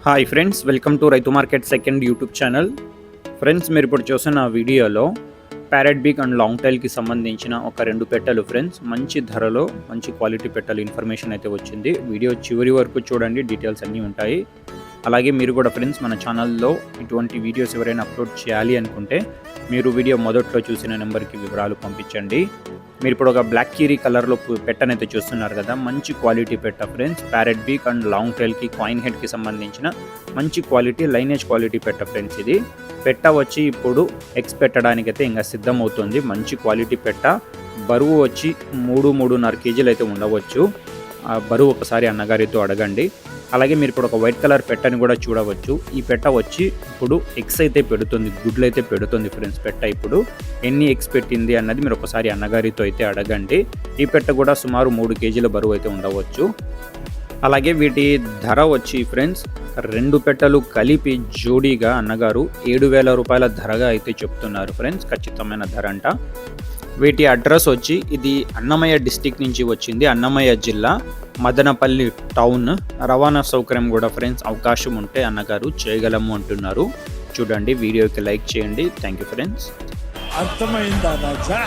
Hi friends, welcome to రైతు market second YouTube channel. Friends, మీరు ఇప్పుడు చూసిన వీడియోలో ప్యారెట్ బిగ్ అండ్ లాంగ్ టైల్కి సంబంధించిన ఒక 2 పెట్టెలు ఫ్రెండ్స్, మంచి ధరలో మంచి క్వాలిటీ పెట్టెలు ఇన్ఫర్మేషన్ అయితే వచ్చింది. వీడియో చివరి వరకు చూడండి, డీటెయిల్స్ అన్నీ ఉంటాయి. అలాగే మీరు కూడా ఫ్రెండ్స్ మన ఛానల్లో ఇటువంటి వీడియోస్ ఎవరైనా అప్లోడ్ చేయాలి అనుకుంటే మీరు వీడియో మొదట్లో చూసిన నెంబర్కి వివరాలు పంపించండి. మీరు ఇప్పుడు ఒక బ్లాక్ కీరీ కలర్లో పెట్టనైతే చూస్తున్నారు కదా, మంచి క్వాలిటీ పెట్ట friends. Parrot beak and long టైల్కి కాయిన్ హెడ్కి సంబంధించిన మంచి క్వాలిటీ లైనేజ్ క్వాలిటీ పెట్ట ఫ్రెండ్స్. ఇది పెట్ట వచ్చి ఇప్పుడు ఎగ్స్ పెట్టడానికైతే ఇంకా సిద్ధమవుతుంది. మంచి క్వాలిటీ పెట్ట, బరువు వచ్చి 3-3.5 కేజీలు అయితే ఉండవచ్చు. ఆ బరువు ఒకసారి అన్నగారితో అడగండి. అలాగే మీరు ఇప్పుడు ఒక వైట్ కలర్ పెట్టని కూడా చూడవచ్చు. ఈ పెట్ట వచ్చి ఇప్పుడు ఎగ్స్ అయితే పెడుతుంది, గుడ్లు అయితే పెడుతుంది ఫ్రెండ్స్. పెట్ట ఇప్పుడు ఎన్ని ఎగ్స్ పెట్టింది అన్నది మీరు ఒకసారి అన్నగారితో అయితే అడగండి. ఈ పెట్ట కూడా సుమారు 3 కేజీల బరువు అయితే ఉండవచ్చు. అలాగే వీటి ధర వచ్చి ఫ్రెండ్స్ 2 పెట్టెలు కలిపి జోడీగా అన్నగారు 7,000 రూపాయల ధరగా అయితే చెప్తున్నారు ఫ్రెండ్స్. ఖచ్చితమైన ధర అంట. వీటి అడ్రస్ వచ్చి ఇది అన్నమయ్య డిస్టిక్ నుంచి వచ్చింది, అన్నమయ్య జిల్లా, మదనపల్లి టౌన్. రవాణా సౌకర్యం కూడా ఫ్రెండ్స్ అవకాశం ఉంటే అన్నగారు చేయగలము అంటున్నారు. చూడండి, వీడియోకి లైక్ చేయండి. Thank you friends. అర్థమైందా?